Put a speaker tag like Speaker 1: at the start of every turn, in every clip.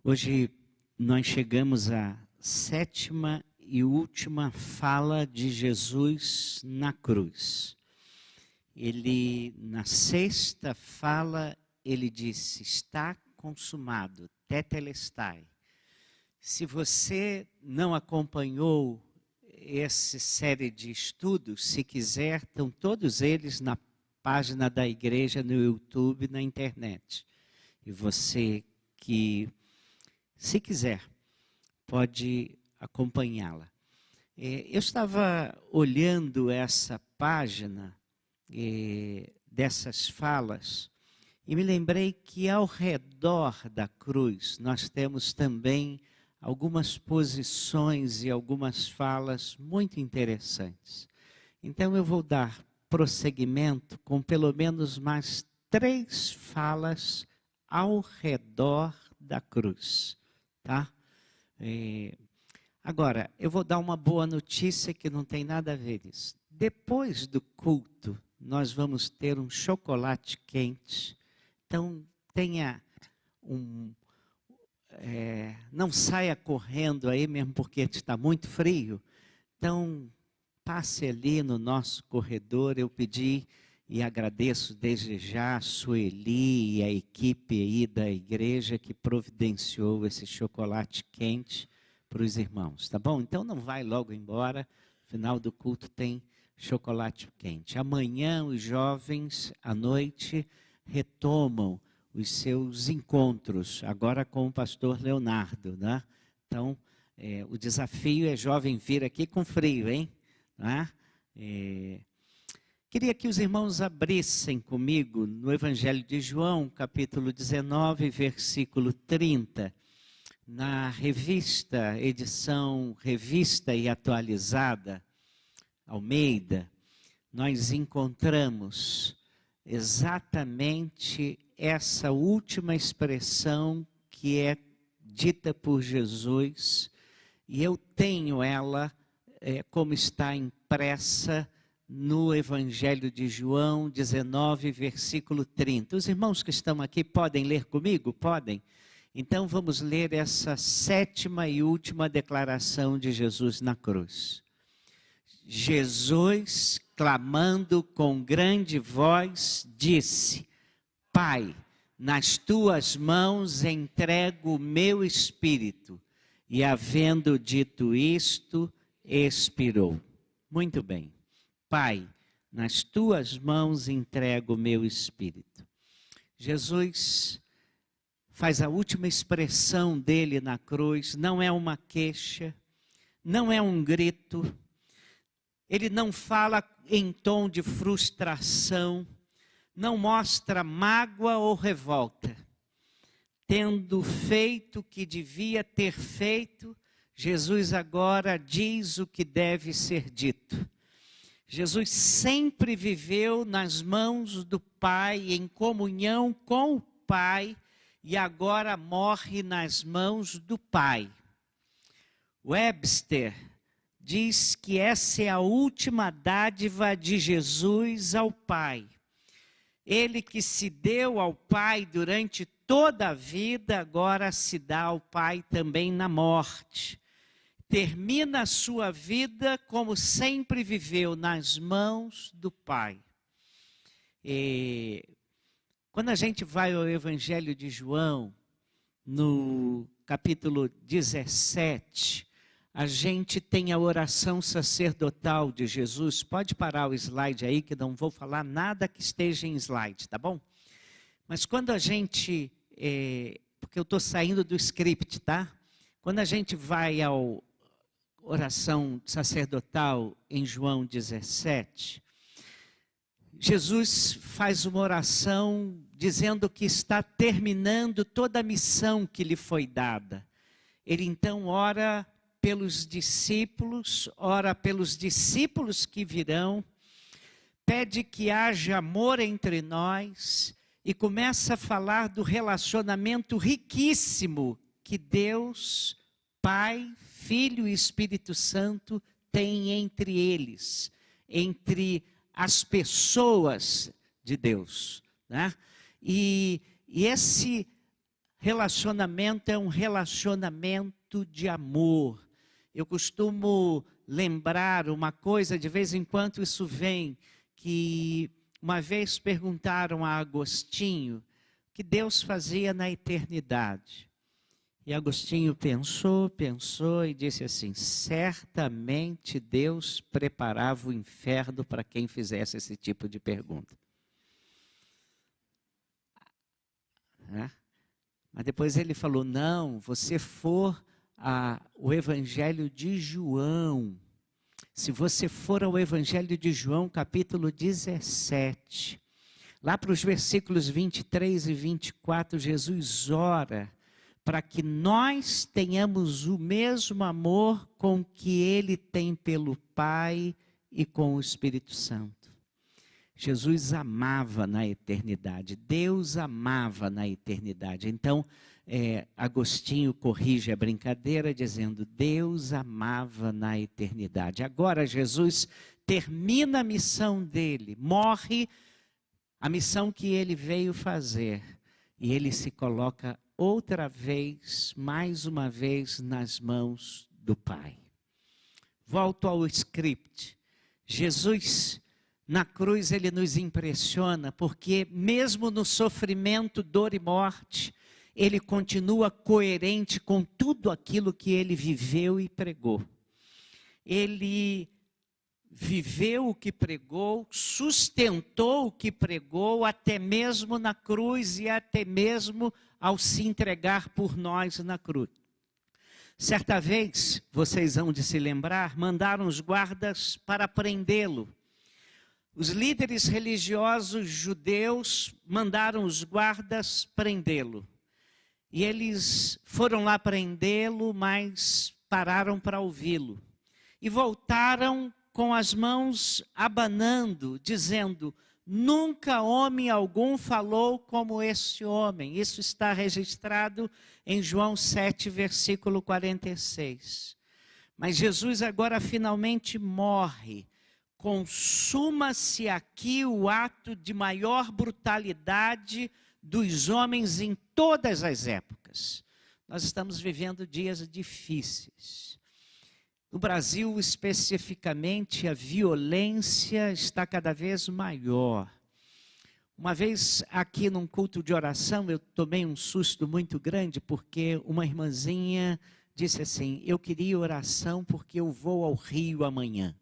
Speaker 1: Hoje nós chegamos à sétima e última fala de Jesus na cruz. Ele, na sexta fala, ele disse, está consumado, tetelestai. Se você não acompanhou essa série de estudos, se quiser, estão todos eles na página da igreja, no YouTube, na internet. E você que, se quiser, pode acompanhá-la. Eu estava olhando essa página dessas falas e me lembrei que ao redor da cruz nós temos também algumas posições e algumas falas muito interessantes. Então eu vou dar prosseguimento com pelo menos mais 3 falas ao redor da cruz, tá? Agora, eu vou dar uma boa notícia que não tem nada a ver com isso. Depois do culto, nós vamos ter um chocolate quente. Então, tenha não saia correndo aí mesmo porque está muito frio. Então, passe ali no nosso corredor. Eu pedi e agradeço desde já a Sueli e a equipe aí da igreja que providenciou esse chocolate quente para os irmãos, tá bom? Então não vai logo embora, no final do culto tem chocolate quente. Amanhã os jovens, à noite, retomam os seus encontros, agora com o pastor Leonardo, né? Então, o desafio é jovem vir aqui com frio, hein? Né? Queria que os irmãos abrissem comigo no Evangelho de João, capítulo 19, versículo 30. Na edição revista e atualizada, Almeida, nós encontramos exatamente essa última expressão que é dita por Jesus, e eu tenho ela como está impressa no Evangelho de João 19, versículo 30. Os irmãos que estão aqui podem ler comigo? Podem? Então vamos ler essa 7ª e última declaração de Jesus na cruz. Jesus, clamando com grande voz, disse, Pai, nas tuas mãos entrego o meu espírito. E havendo dito isto, expirou. Muito bem. Pai, nas tuas mãos entrego o meu espírito. Jesus faz a última expressão dele na cruz, não é uma queixa, não é um grito, ele não fala em tom de frustração, não mostra mágoa ou revolta. Tendo feito o que devia ter feito, Jesus agora diz o que deve ser dito. Jesus sempre viveu nas mãos do Pai, em comunhão com o Pai, e agora morre nas mãos do Pai. Webster diz que essa é a última dádiva de Jesus ao Pai. Ele que se deu ao Pai durante toda a vida, agora se dá ao Pai também na morte. Termina a sua vida como sempre viveu, nas mãos do Pai. Quando a gente vai ao Evangelho de João, no capítulo 17, a gente tem a oração sacerdotal de Jesus. Pode parar o slide aí, que não vou falar nada que esteja em slide, tá bom? Mas quando a gente, porque eu estou saindo do script, tá? Quando a gente vai à oração sacerdotal em João 17, Jesus faz uma oração dizendo que está terminando toda a missão que lhe foi dada. Ele então ora pelos discípulos que virão, pede que haja amor entre nós e começa a falar do relacionamento riquíssimo que Deus, Pai, Filho e Espírito Santo têm entre eles, entre as pessoas de Deus, né? E esse relacionamento é um relacionamento de amor. Eu costumo lembrar uma coisa, de vez em quando isso vem, que uma vez perguntaram a Agostinho o que Deus fazia na eternidade. E Agostinho pensou e disse assim: certamente Deus preparava o inferno para quem fizesse esse tipo de pergunta. Mas depois ele falou: não, você for o Evangelho de João, se você for ao Evangelho de João, capítulo 17, lá para os versículos 23 e 24, Jesus ora para que nós tenhamos o mesmo amor com que Ele tem pelo Pai e com o Espírito Santo. Jesus amava na eternidade, Deus amava na eternidade. Então, Agostinho corrige a brincadeira dizendo: Deus amava na eternidade. Agora Jesus termina a missão dele, morre a missão que ele veio fazer, e ele se coloca outra vez, mais uma vez, nas mãos do Pai. Volto ao script. Jesus, na cruz, ele nos impressiona, porque mesmo no sofrimento, dor e morte, ele continua coerente com tudo aquilo que ele viveu e pregou. Ele viveu o que pregou, sustentou o que pregou, até mesmo na cruz e até mesmo ao se entregar por nós na cruz. Certa vez, vocês hão de se lembrar, mandaram os guardas para prendê-lo. Os líderes religiosos judeus mandaram os guardas prendê-lo. E eles foram lá prendê-lo, mas pararam para ouvi-lo. E voltaram com as mãos abanando, dizendo: nunca homem algum falou como este homem. Isso está registrado em João 7, versículo 46. Mas Jesus agora finalmente morre. Consuma-se aqui o ato de maior brutalidade dos homens em todas as épocas. Nós estamos vivendo dias difíceis. No Brasil, especificamente, a violência está cada vez maior. Uma vez aqui num culto de oração, eu tomei um susto muito grande, porque uma irmãzinha disse assim: eu queria oração porque eu vou ao Rio amanhã.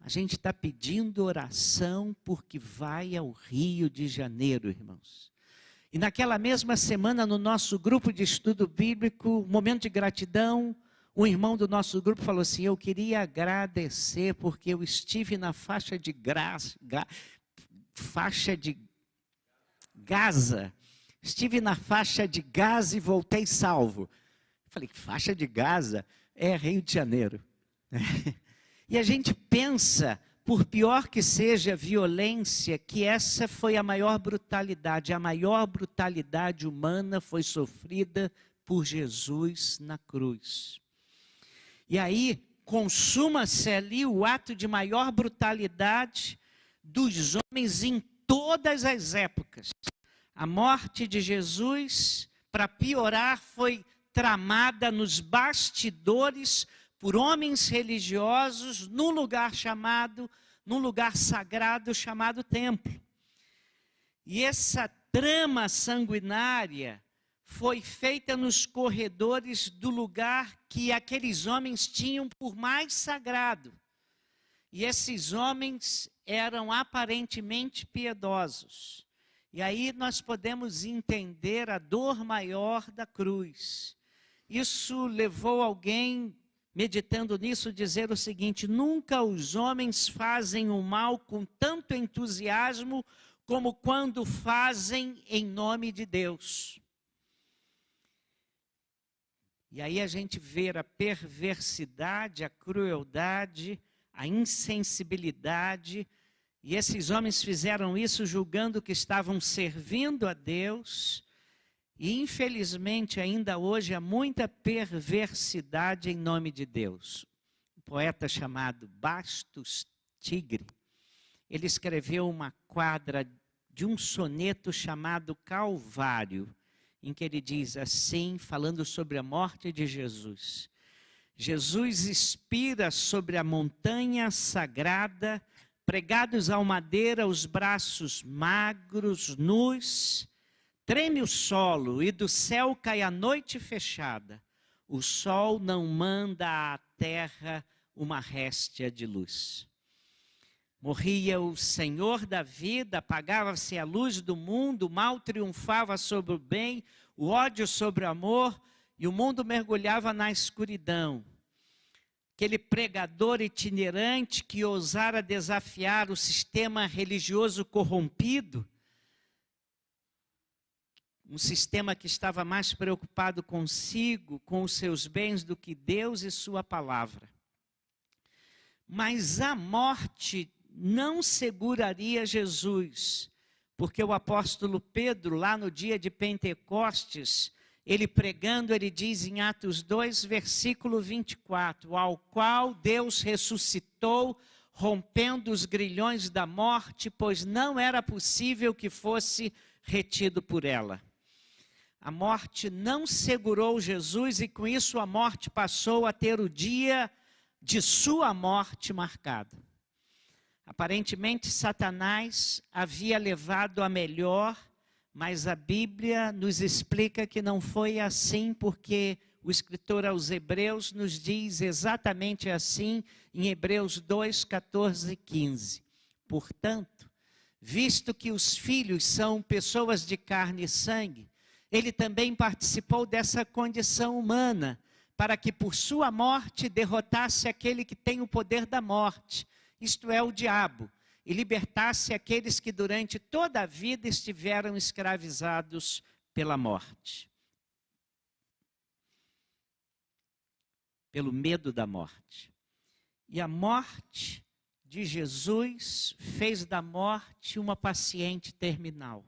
Speaker 1: A gente está pedindo oração porque vai ao Rio de Janeiro, irmãos. E naquela mesma semana, no nosso grupo de estudo bíblico, momento de gratidão, um irmão do nosso grupo falou assim: eu queria agradecer porque eu estive na faixa de Gaza. Estive na faixa de Gaza e voltei salvo. Eu falei: faixa de Gaza? É Rio de Janeiro. E a gente pensa, por pior que seja a violência, que essa foi a maior brutalidade. A maior brutalidade humana foi sofrida por Jesus na cruz. E aí, consuma-se ali o ato de maior brutalidade dos homens em todas as épocas. A morte de Jesus, para piorar, foi tramada nos bastidores por homens religiosos num lugar sagrado chamado templo. E essa trama sanguinária foi feita nos corredores do lugar que aqueles homens tinham por mais sagrado. E esses homens eram aparentemente piedosos. E aí nós podemos entender a dor maior da cruz. Isso levou alguém, meditando nisso, dizer o seguinte: nunca os homens fazem o mal com tanto entusiasmo como quando fazem em nome de Deus. E aí a gente vê a perversidade, a crueldade, a insensibilidade, e esses homens fizeram isso julgando que estavam servindo a Deus. E infelizmente ainda hoje há muita perversidade em nome de Deus. Um poeta chamado Bastos Tigre, ele escreveu uma quadra de um soneto chamado Calvário. em que ele diz assim, falando sobre a morte de Jesus. Jesus expira sobre a montanha sagrada, pregados ao madeira, os braços magros, nus. Treme o solo e do céu cai a noite fechada. O sol não manda à terra uma réstia de luz. Morria o Senhor da vida, apagava-se a luz do mundo, o mal triunfava sobre o bem, o ódio sobre o amor, e o mundo mergulhava na escuridão. Aquele pregador itinerante que ousara desafiar o sistema religioso corrompido, um sistema que estava mais preocupado consigo, com os seus bens, do que Deus e sua palavra. Mas a morte não seguraria Jesus, porque o apóstolo Pedro, lá no dia de Pentecostes, ele pregando, ele diz em Atos 2, versículo 24, ao qual Deus ressuscitou, rompendo os grilhões da morte, pois não era possível que fosse retido por ela. A morte não segurou Jesus e com isso a morte passou a ter o dia de sua morte marcado. Aparentemente, Satanás havia levado a melhor, mas a Bíblia nos explica que não foi assim, porque o escritor aos Hebreus nos diz exatamente assim em Hebreus 2, 14 e 15. Portanto, visto que os filhos são pessoas de carne e sangue, ele também participou dessa condição humana, para que por sua morte derrotasse aquele que tem o poder da morte, isto é, o diabo, e libertasse aqueles que durante toda a vida estiveram escravizados pela morte. Pelo medo da morte. E a morte de Jesus fez da morte uma paciente terminal.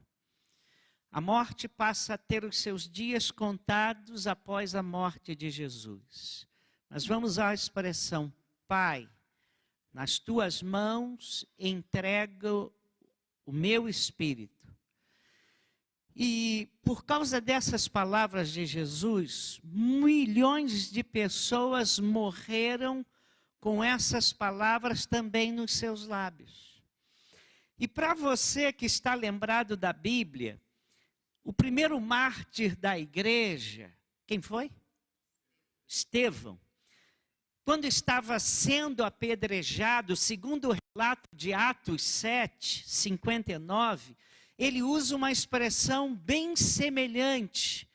Speaker 1: A morte passa a ter os seus dias contados após a morte de Jesus. Mas vamos à expressão, Pai, nas tuas mãos entrego o meu espírito. E por causa dessas palavras de Jesus, milhões de pessoas morreram com essas palavras também nos seus lábios. E para você que está lembrado da Bíblia, o primeiro mártir da igreja, quem foi? Estevão. Quando estava sendo apedrejado, segundo o relato de Atos 7, 59, ele usa uma expressão bem semelhante.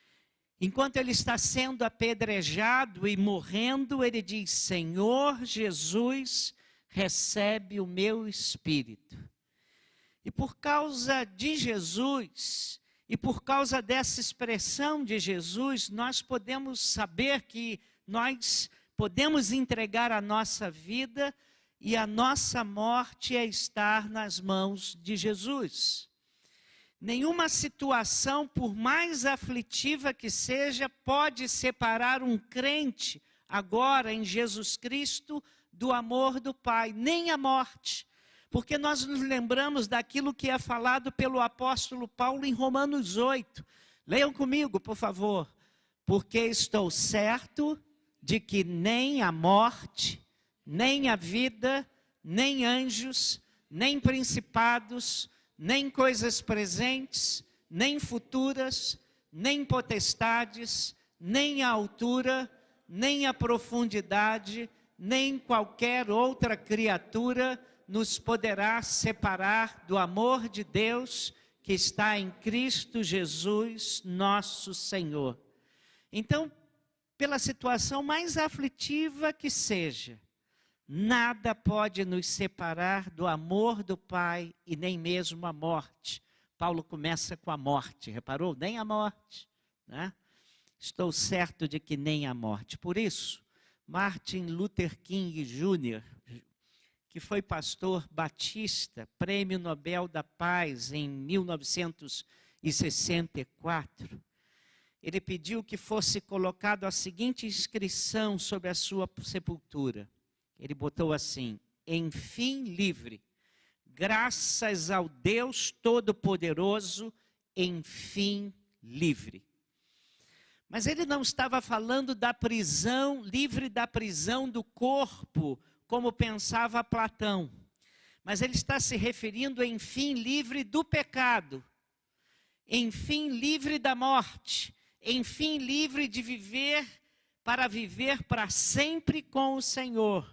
Speaker 1: Enquanto ele está sendo apedrejado e morrendo, ele diz, Senhor Jesus, recebe o meu espírito. E por causa de Jesus, e por causa dessa expressão de Jesus, nós podemos saber que nós podemos entregar a nossa vida e a nossa morte é estar nas mãos de Jesus. Nenhuma situação, por mais aflitiva que seja, pode separar um crente agora em Jesus Cristo do amor do Pai, nem a morte. Porque nós nos lembramos daquilo que é falado pelo apóstolo Paulo em Romanos 8. Leiam comigo, por favor. Porque estou certo de que nem a morte, nem a vida, nem anjos, nem principados, nem coisas presentes, nem futuras, nem potestades, nem a altura, nem a profundidade, nem qualquer outra criatura nos poderá separar do amor de Deus que está em Cristo Jesus, nosso Senhor. Então, pela situação mais aflitiva que seja, nada pode nos separar do amor do Pai e nem mesmo a morte. Paulo começa com a morte, reparou? Nem a morte, né? Estou certo de que nem a morte. Por isso, Martin Luther King Jr., que foi pastor batista, Prêmio Nobel da Paz em 1964, ele pediu que fosse colocado a seguinte inscrição sobre a sua sepultura. Ele botou assim, enfim livre, graças ao Deus Todo-Poderoso, enfim livre. Mas ele não estava falando da prisão, livre da prisão do corpo, como pensava Platão. Mas ele está se referindo, enfim, livre do pecado, enfim, livre da morte, enfim, livre de viver para sempre com o Senhor.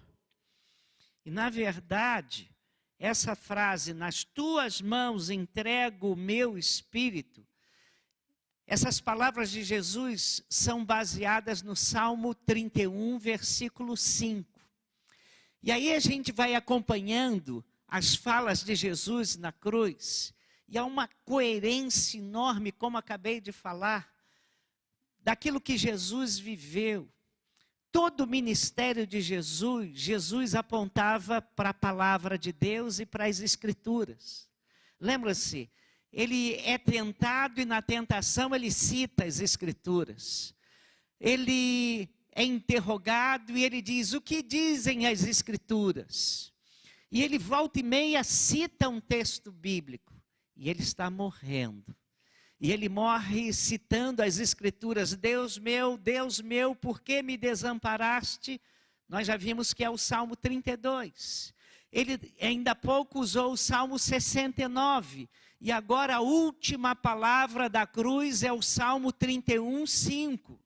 Speaker 1: E, na verdade, essa frase, nas tuas mãos entrego o meu espírito, essas palavras de Jesus são baseadas no Salmo 31, versículo 5. E aí a gente vai acompanhando as falas de Jesus na cruz, e há uma coerência enorme, como acabei de falar, daquilo que Jesus viveu. Todo o ministério de Jesus, Jesus apontava para a palavra de Deus e para as Escrituras. Lembra-se, ele é tentado e na tentação ele cita as Escrituras. Ele é interrogado e ele diz, o que dizem as Escrituras? E ele volta e meia cita um texto bíblico. E ele está morrendo. E ele morre citando as Escrituras, Deus meu, por que me desamparaste? Nós já vimos que é o Salmo 32. Ele ainda há pouco usou o Salmo 69. E agora a última palavra da cruz é o Salmo 31, 5.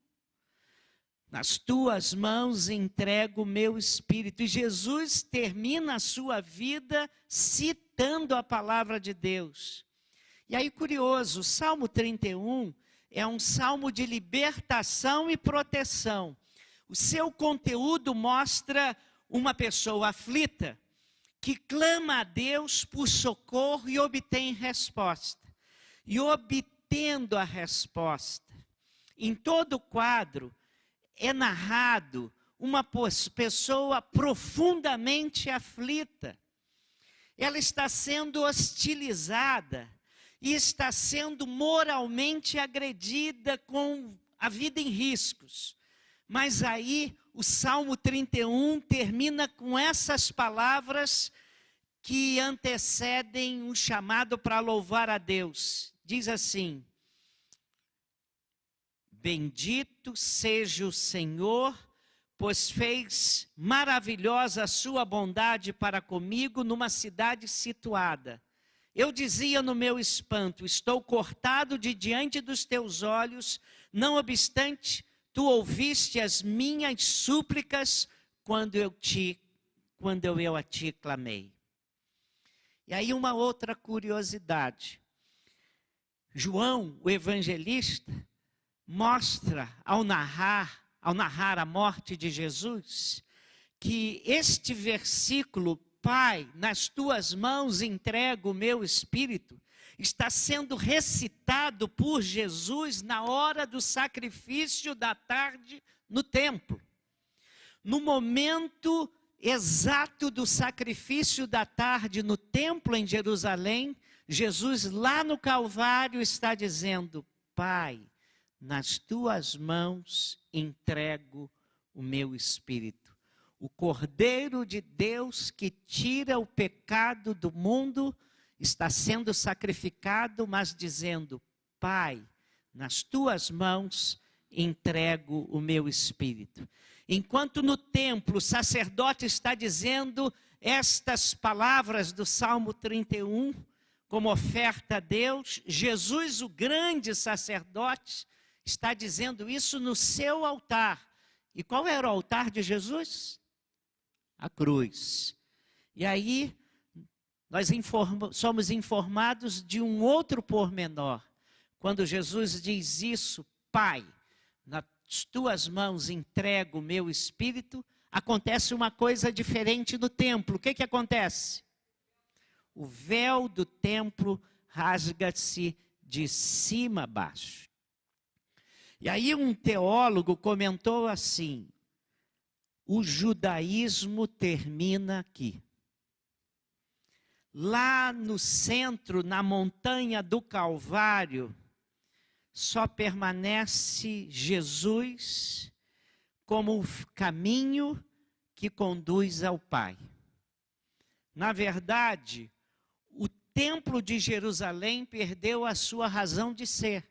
Speaker 1: Nas tuas mãos entrego o meu espírito. E Jesus termina a sua vida citando a palavra de Deus. E aí, curioso, o Salmo 31 é um salmo de libertação e proteção. O seu conteúdo mostra uma pessoa aflita que clama a Deus por socorro e obtém resposta. E obtendo a resposta, em todo o quadro é narrado uma pessoa profundamente aflita. Ela está sendo hostilizada e está sendo moralmente agredida com a vida em riscos. Mas aí o Salmo 31 termina com essas palavras que antecedem um chamado para louvar a Deus. Diz assim, bendito seja o Senhor, pois fez maravilhosa a sua bondade para comigo numa cidade situada. Eu dizia no meu espanto, estou cortado de diante dos teus olhos, não obstante, tu ouviste as minhas súplicas quando eu a ti clamei. E aí uma outra curiosidade. João, o evangelista, mostra ao narrar a morte de Jesus, que este versículo, Pai, nas tuas mãos entrego o meu espírito, está sendo recitado por Jesus na hora do sacrifício da tarde no templo. No momento exato do sacrifício da tarde no templo em Jerusalém, Jesus lá no Calvário está dizendo, Pai, nas tuas mãos entrego o meu espírito. O Cordeiro de Deus que tira o pecado do mundo está sendo sacrificado, mas dizendo, Pai, nas tuas mãos entrego o meu espírito. Enquanto no templo o sacerdote está dizendo estas palavras do Salmo 31, como oferta a Deus, Jesus, o grande sacerdote, está dizendo isso no seu altar. E qual era o altar de Jesus? A cruz. E aí, nós somos informados de um outro pormenor. Quando Jesus diz isso, Pai, nas tuas mãos entrego o meu espírito, acontece uma coisa diferente no templo. O que acontece? O véu do templo rasga-se de cima a baixo. E aí um teólogo comentou assim, o judaísmo termina aqui. Lá no centro, na montanha do Calvário, só permanece Jesus como o caminho que conduz ao Pai. Na verdade, o templo de Jerusalém perdeu a sua razão de ser.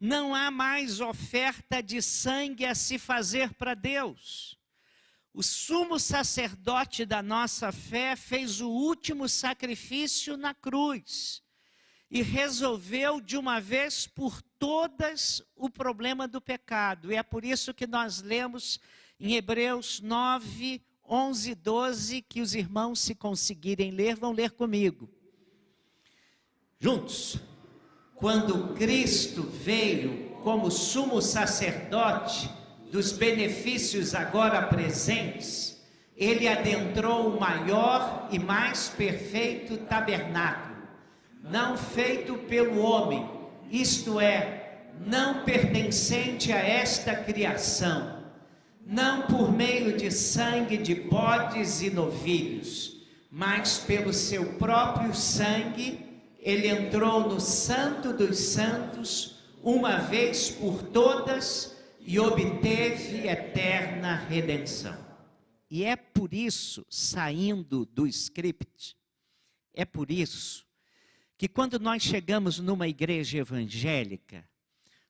Speaker 1: Não há mais oferta de sangue a se fazer para Deus. O sumo sacerdote da nossa fé fez o último sacrifício na cruz e resolveu de uma vez por todas o problema do pecado. E é por isso que nós lemos em Hebreus 9, 11, 12, que os irmãos, se conseguirem ler, vão ler comigo. Juntos. Quando Cristo veio como sumo sacerdote dos benefícios agora presentes, ele adentrou o maior e mais perfeito tabernáculo, não feito pelo homem, isto é, não pertencente a esta criação, não por meio de sangue de bodes e novilhos, mas pelo seu próprio sangue. Ele entrou no Santo dos Santos uma vez por todas e obteve eterna redenção. E é por isso, saindo do script, é por isso que quando nós chegamos numa igreja evangélica,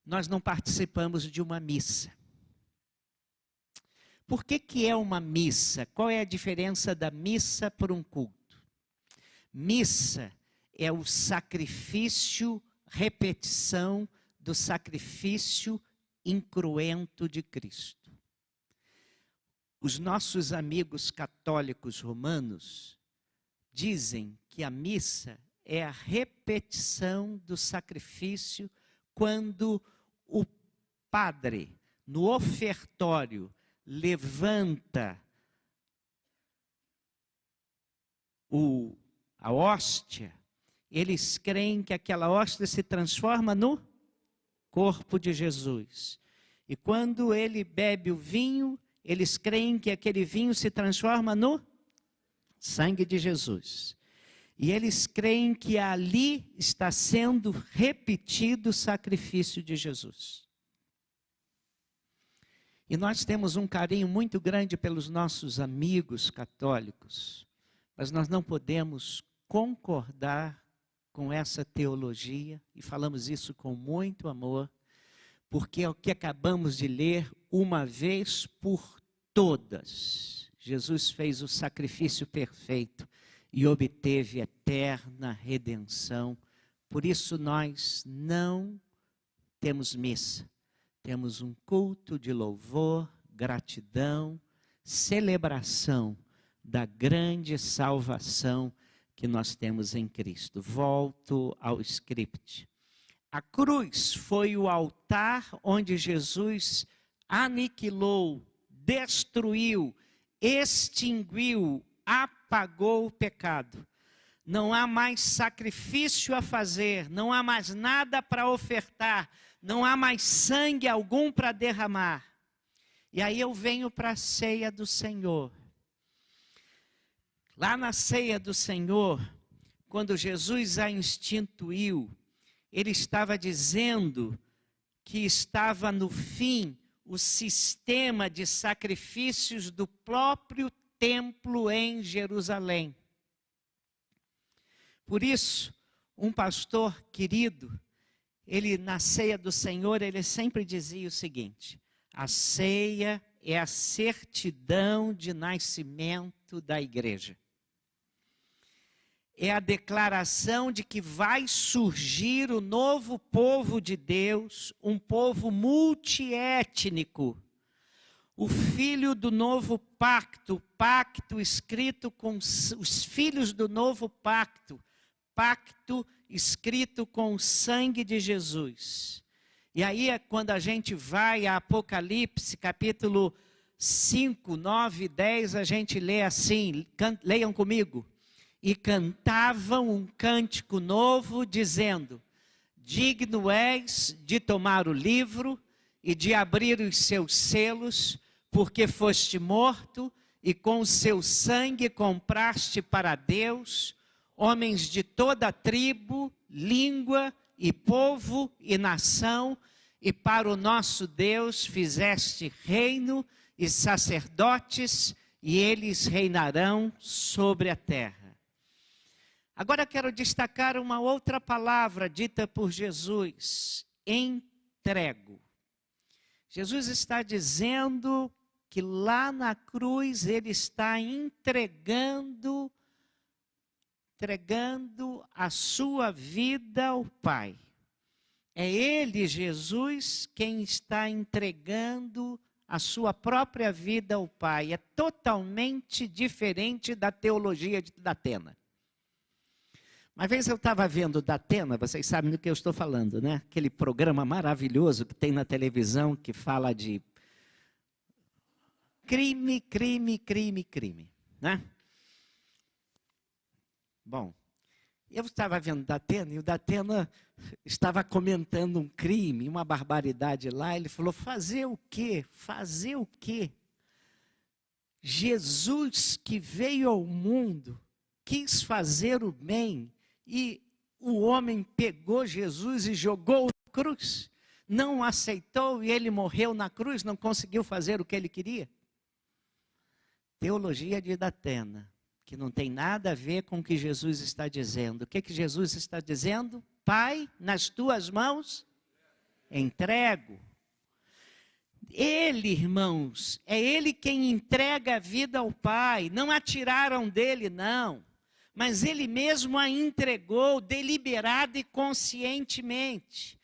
Speaker 1: nós não participamos de uma missa. Por que é uma missa? Qual é a diferença da missa para um culto? Missa é o sacrifício, repetição do sacrifício incruento de Cristo. Os nossos amigos católicos romanos dizem que a missa é a repetição do sacrifício quando o padre, no ofertório, levanta a hóstia. Eles creem que aquela hóstia se transforma no corpo de Jesus. E quando ele bebe o vinho, eles creem que aquele vinho se transforma no sangue de Jesus. E eles creem que ali está sendo repetido o sacrifício de Jesus. E nós temos um carinho muito grande pelos nossos amigos católicos, mas nós não podemos concordar com essa teologia, e falamos isso com muito amor, porque é o que acabamos de ler uma vez por todas. Jesus fez o sacrifício perfeito e obteve eterna redenção. Por isso nós não temos missa, temos um culto de louvor, gratidão, celebração da grande salvação que nós temos em Cristo. Volto ao script. A cruz foi o altar onde Jesus aniquilou, destruiu, extinguiu, apagou o pecado. Não há mais sacrifício a fazer, não há mais nada para ofertar, não há mais sangue algum para derramar. E aí eu venho para a ceia do Senhor. Lá na ceia do Senhor, quando Jesus a instituiu, ele estava dizendo que estava no fim o sistema de sacrifícios do próprio templo em Jerusalém. Por isso, um pastor querido, ele na ceia do Senhor, ele sempre dizia o seguinte: a ceia é a certidão de nascimento da igreja. É a declaração de que vai surgir o novo povo de Deus, um povo multiétnico. O filho do novo pacto, pacto escrito com os filhos do novo pacto, pacto escrito com o sangue de Jesus. E aí é quando a gente vai a Apocalipse, capítulo 5, 9 e 10, a gente lê assim, leiam comigo. E cantavam um cântico novo, dizendo: digno és de tomar o livro e de abrir os seus selos, porque foste morto e com o seu sangue compraste para Deus homens de toda tribo, língua e povo e nação, e para o nosso Deus fizeste reino e sacerdotes, e eles reinarão sobre a terra. Agora quero destacar uma outra palavra dita por Jesus: entrego. Jesus está dizendo que lá na cruz ele está entregando a sua vida ao Pai. É ele, Jesus, quem está entregando a sua própria vida ao Pai. É totalmente diferente da teologia de Datena. Uma vez eu estava vendo Datena, vocês sabem do que eu estou falando, né? Aquele programa maravilhoso que tem na televisão que fala de crime, né? Bom, eu estava vendo Datena e o Datena estava comentando um crime, uma barbaridade lá. Ele falou, fazer o quê? Fazer o quê? Jesus que veio ao mundo, quis fazer o bem e o homem pegou Jesus e jogou na cruz. Não aceitou e ele morreu na cruz, não conseguiu fazer o que ele queria. Teologia de Datena, que não tem nada a ver com o que Jesus está dizendo. O que Jesus está dizendo? Pai, nas tuas mãos, entrego. Ele, irmãos, é ele quem entrega a vida ao Pai. Não a tiraram dele, não. Mas ele mesmo a entregou deliberada e conscientemente.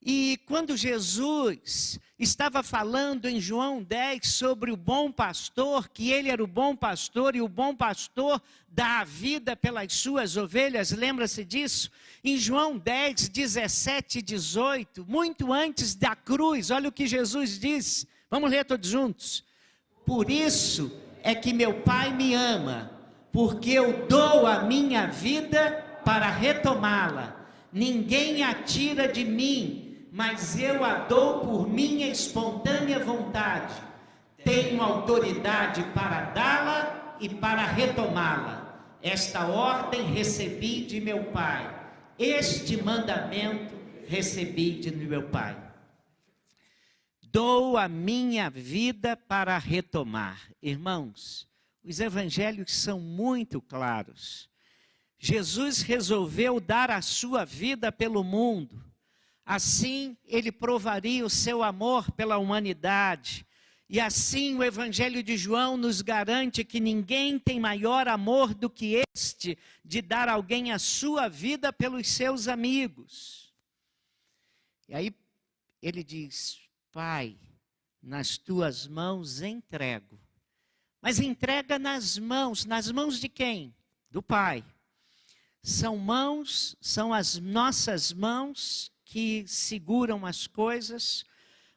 Speaker 1: E quando Jesus estava falando em João 10 sobre o bom pastor, que ele era o bom pastor e o bom pastor dá a vida pelas suas ovelhas, lembra-se disso? Em João 10, 17 e 18, muito antes da cruz, olha o que Jesus disse, vamos ler todos juntos. Por isso é que meu Pai me ama, porque eu dou a minha vida para retomá-la. Ninguém a tira de mim, mas eu a dou por minha espontânea vontade. Tenho autoridade para dá-la e para retomá-la. Esta ordem recebi de meu Pai. Este mandamento recebi de meu Pai. Dou a minha vida para retomar. Irmãos, os evangelhos são muito claros. Jesus resolveu dar a sua vida pelo mundo. Assim, ele provaria o seu amor pela humanidade. E assim, o Evangelho de João nos garante que ninguém tem maior amor do que este, de dar alguém a sua vida pelos seus amigos. E aí, ele diz, Pai, nas tuas mãos entrego. Mas entrega nas mãos de quem? Do Pai. São as nossas mãos que seguram as coisas,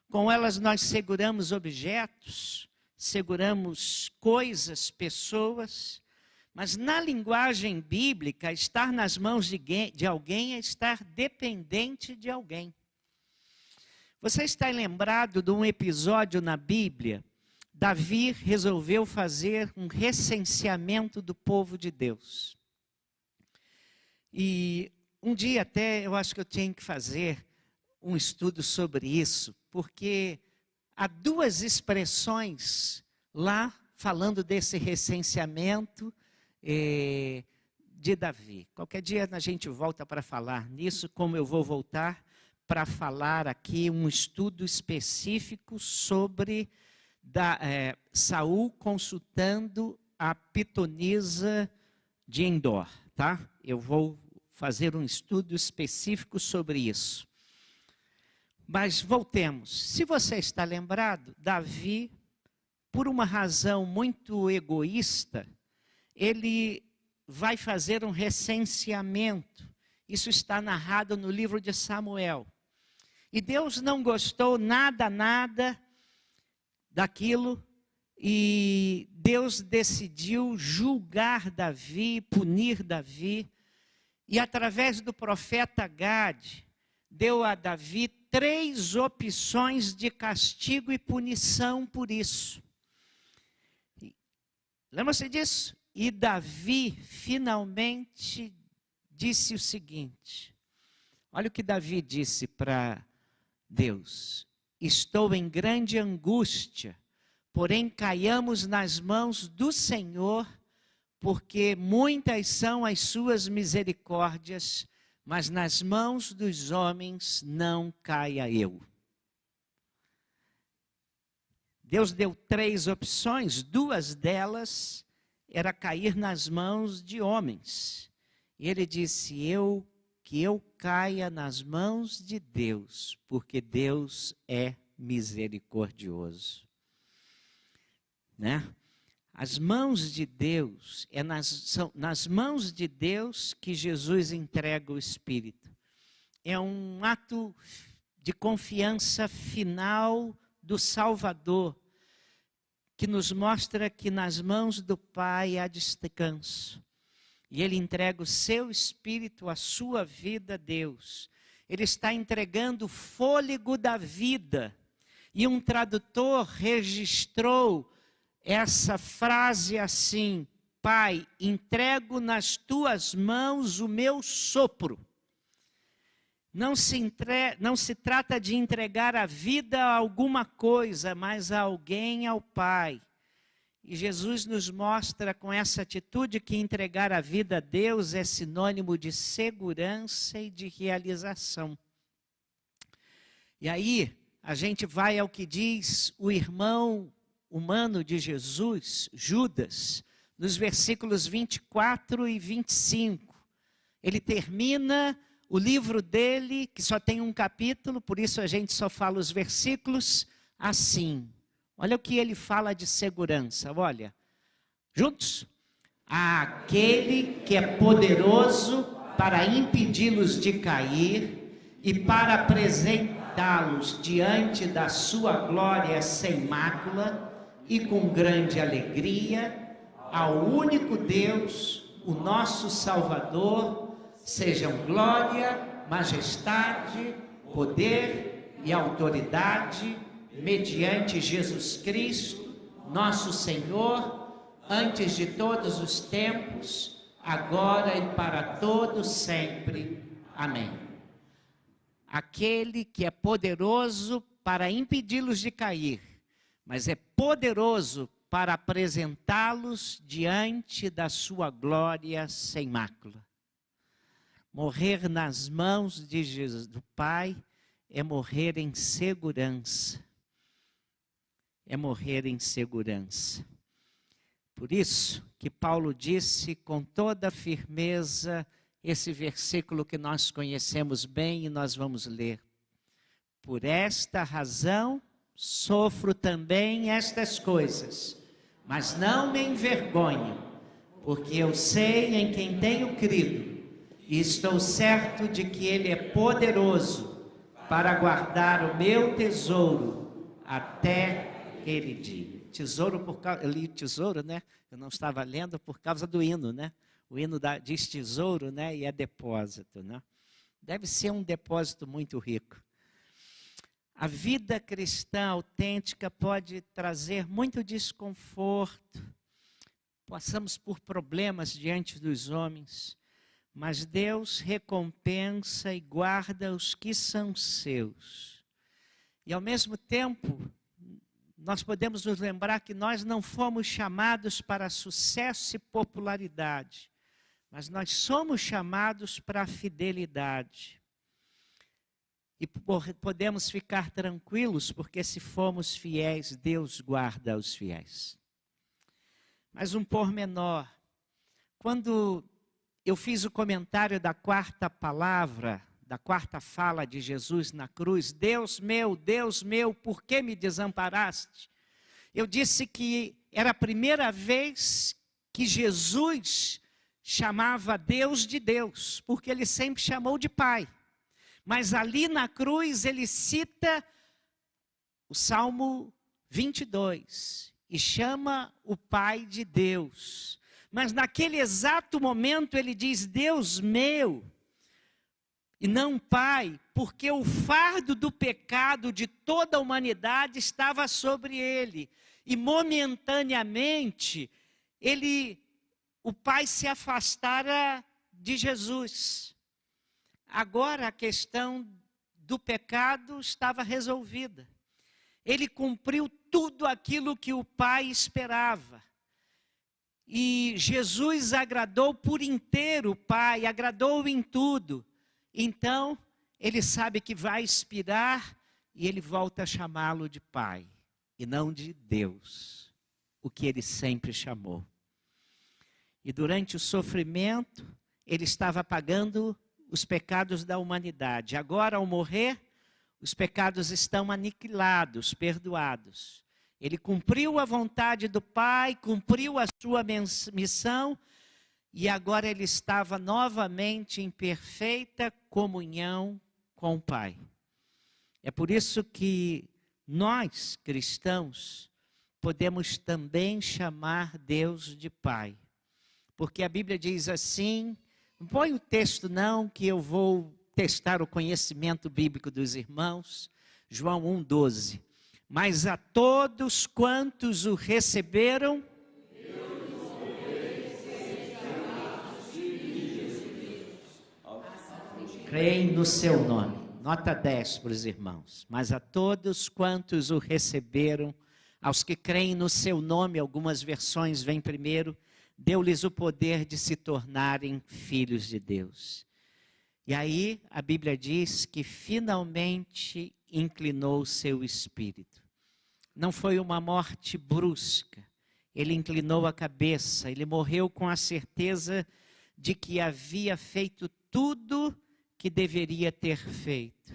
Speaker 1: com elas nós seguramos objetos, seguramos coisas, pessoas, mas na linguagem bíblica, estar nas mãos de alguém é estar dependente de alguém. Você está lembrado de um episódio na Bíblia? Davi resolveu fazer um recenseamento do povo de Deus. E um dia até eu acho que eu tinha que fazer um estudo sobre isso, porque há duas expressões lá falando desse recenseamento de Davi. Qualquer dia a gente volta para falar nisso, como eu vou voltar para falar aqui um estudo específico sobre Saul consultando a pitonisa de Endor, tá? Eu vou fazer um estudo específico sobre isso. Mas voltemos. Se você está lembrado, Davi, por uma razão muito egoísta, ele vai fazer um recenseamento. Isso está narrado no livro de Samuel. E Deus não gostou nada daquilo, e Deus decidiu julgar Davi, punir Davi, e através do profeta Gade, deu a Davi 3 opções de castigo e punição por isso. Lembra-se disso? E Davi finalmente disse o seguinte, olha o que Davi disse para Deus, estou em grande angústia, porém caiamos nas mãos do Senhor, porque muitas são as suas misericórdias, mas nas mãos dos homens não caia eu. Deus deu 3 opções, 2 delas era cair nas mãos de homens. E ele disse, que eu caia nas mãos de Deus, porque Deus é misericordioso. Né? As mãos de Deus, são nas mãos de Deus que Jesus entrega o Espírito. É um ato de confiança final do Salvador, que nos mostra que nas mãos do Pai há descanso. E Ele entrega o seu Espírito, a sua vida a Deus. Ele está entregando o fôlego da vida. E um tradutor registrou essa frase assim: Pai, entrego nas tuas mãos o meu sopro. Não se trata de entregar a vida a alguma coisa, mas a alguém, ao Pai. E Jesus nos mostra com essa atitude que entregar a vida a Deus é sinônimo de segurança e de realização. E aí, a gente vai ao que diz o irmão humano de Jesus, Judas, nos versículos 24 e 25. Ele termina o livro dele, que só tem um capítulo, por isso a gente só fala os versículos, assim. Olha o que ele fala de segurança, olha. Juntos? Aquele que é poderoso para impedi-los de cair e para apresentá-los diante da sua glória sem mácula e com grande alegria, ao único Deus, o nosso Salvador, sejam glória, majestade, poder e autoridade, mediante Jesus Cristo, nosso Senhor, antes de todos os tempos, agora e para todos sempre. Amém. Aquele que é poderoso para impedi-los de cair, mas é poderoso para apresentá-los diante da sua glória sem mácula. Morrer nas mãos de Jesus, do Pai, é morrer em segurança. É morrer em segurança. Por isso que Paulo disse com toda firmeza esse versículo que nós conhecemos bem e nós vamos ler. Por esta razão sofro também estas coisas, mas não me envergonho, porque eu sei em quem tenho crido. E estou certo de que Ele é poderoso para guardar o meu tesouro até aquele dia. Eu li tesouro, né? Eu não estava lendo por causa do hino, né? O hino diz tesouro, né? E é depósito, né? Deve ser um depósito muito rico. A vida cristã autêntica pode trazer muito desconforto. Passamos por problemas diante dos homens. Mas Deus recompensa e guarda os que são seus. E ao mesmo tempo, nós podemos nos lembrar que nós não fomos chamados para sucesso e popularidade, mas nós somos chamados para a fidelidade. E podemos ficar tranquilos, porque se formos fiéis, Deus guarda os fiéis. Mas um pormenor, quando eu fiz o comentário da 4ª palavra, da 4ª fala de Jesus na cruz, Deus meu, por que me desamparaste? Eu disse que era a primeira vez que Jesus chamava Deus de Deus, porque Ele sempre chamou de Pai. Mas ali na cruz ele cita o Salmo 22 e chama o Pai de Deus. Mas naquele exato momento ele diz, Deus meu, e não Pai, porque o fardo do pecado de toda a humanidade estava sobre ele. E momentaneamente, o Pai se afastara de Jesus. Agora a questão do pecado estava resolvida. Ele cumpriu tudo aquilo que o Pai esperava. E Jesus agradou por inteiro o Pai, agradou em tudo. Então, ele sabe que vai expirar e ele volta a chamá-lo de Pai. e não de Deus, o que ele sempre chamou. E durante o sofrimento, ele estava pagando os pecados da humanidade. Agora, ao morrer, os pecados estão aniquilados, perdoados. Ele cumpriu a vontade do Pai, cumpriu a sua missão, e agora ele estava novamente em perfeita comunhão com o Pai. É por isso que nós, cristãos, podemos também chamar Deus de Pai. Porque a Bíblia diz assim, não põe o texto não, que eu vou testar o conhecimento bíblico dos irmãos, João 1,12. Mas a todos quantos o receberam, creem no seu nome. Nota 10 para os irmãos. Mas a todos quantos o receberam, aos que creem no seu nome, algumas versões vêm primeiro, deu-lhes o poder de se tornarem filhos de Deus. E aí a Bíblia diz que finalmente inclinou o seu espírito. Não foi uma morte brusca. Ele inclinou a cabeça, ele morreu com a certeza de que havia feito tudo que deveria ter feito,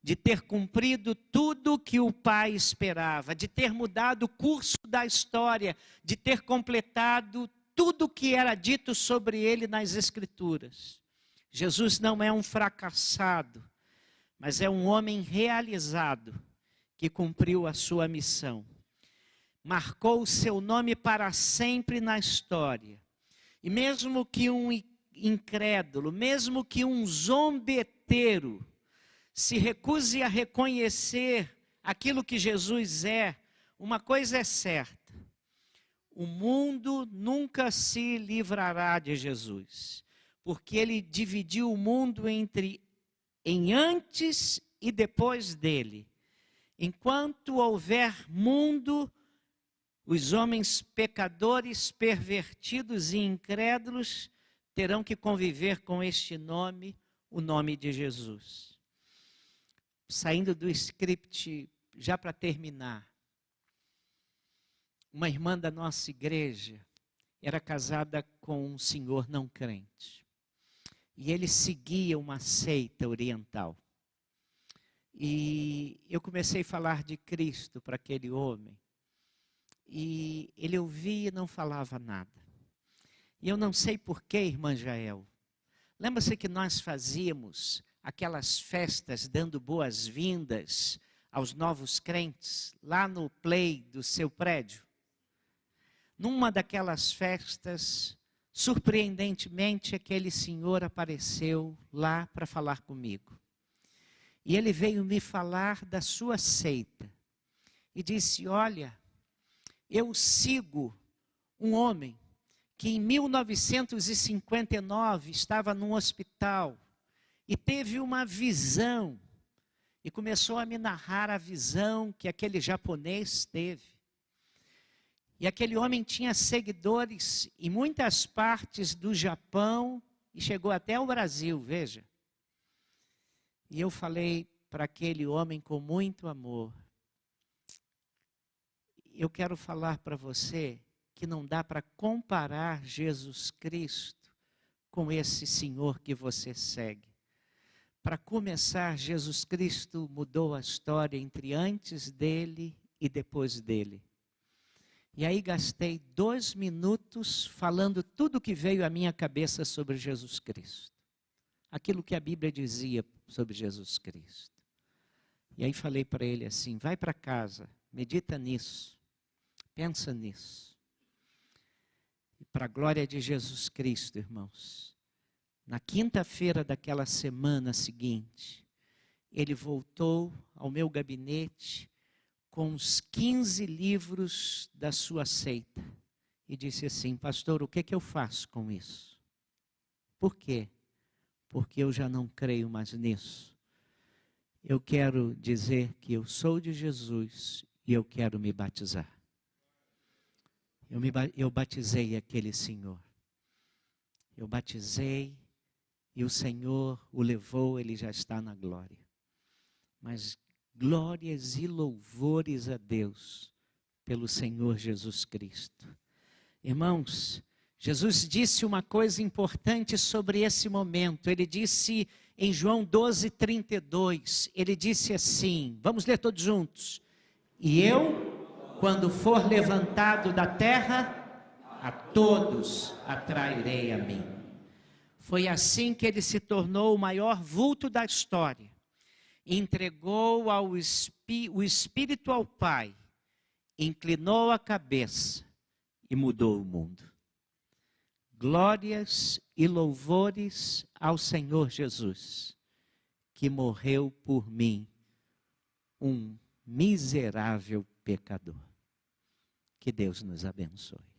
Speaker 1: de ter cumprido tudo que o Pai esperava, de ter mudado o curso da história, de ter completado tudo que era dito sobre ele nas Escrituras. Jesus não é um fracassado, mas é um homem realizado que cumpriu a sua missão. Marcou o seu nome para sempre na história. E mesmo que um incrédulo, mesmo que um zombeteiro se recuse a reconhecer aquilo que Jesus é, uma coisa é certa: o mundo nunca se livrará de Jesus, porque ele dividiu o mundo em antes e depois dele. Enquanto houver mundo, os homens pecadores, pervertidos e incrédulos terão que conviver com este nome, o nome de Jesus. Saindo do script, já para terminar, uma irmã da nossa igreja era casada com um senhor não crente. E ele seguia uma seita oriental. E eu comecei a falar de Cristo para aquele homem. E ele ouvia e não falava nada. E eu não sei porquê, irmã Jael. Lembra-se que nós fazíamos aquelas festas dando boas-vindas aos novos crentes, lá no play do seu prédio? Numa daquelas festas, surpreendentemente, aquele senhor apareceu lá para falar comigo. E ele veio me falar da sua seita. E disse: olha, eu sigo um homem que em 1959 estava num hospital e teve uma visão. E começou a me narrar a visão que aquele japonês teve. E aquele homem tinha seguidores em muitas partes do Japão e chegou até o Brasil, veja. E eu falei para aquele homem com muito amor: eu quero falar para você que não dá para comparar Jesus Cristo com esse Senhor que você segue. Para começar, Jesus Cristo mudou a história entre antes dele e depois dele. E aí gastei 2 minutos falando tudo que veio à minha cabeça sobre Jesus Cristo. Aquilo que a Bíblia dizia sobre Jesus Cristo. E aí falei para ele assim: vai para casa, medita nisso, pensa nisso. E para a glória de Jesus Cristo, irmãos, na quinta-feira daquela semana seguinte, ele voltou ao meu gabinete com uns 15 livros da sua seita. E disse assim: pastor, o que eu faço com isso? Por quê? Porque eu já não creio mais nisso. Eu quero dizer que eu sou de Jesus e eu quero me batizar. Eu batizei aquele senhor. Eu batizei e o Senhor o levou, ele já está na glória. Mas glórias e louvores a Deus, pelo Senhor Jesus Cristo. Irmãos, Jesus disse uma coisa importante sobre esse momento. Ele disse em João 12:32, ele disse assim, vamos ler todos juntos. E eu, quando for levantado da terra, a todos atrairei a mim. Foi assim que ele se tornou o maior vulto da história. Entregou o Espírito ao Pai, inclinou a cabeça e mudou o mundo. Glórias e louvores ao Senhor Jesus, que morreu por mim, um miserável pecador. Que Deus nos abençoe.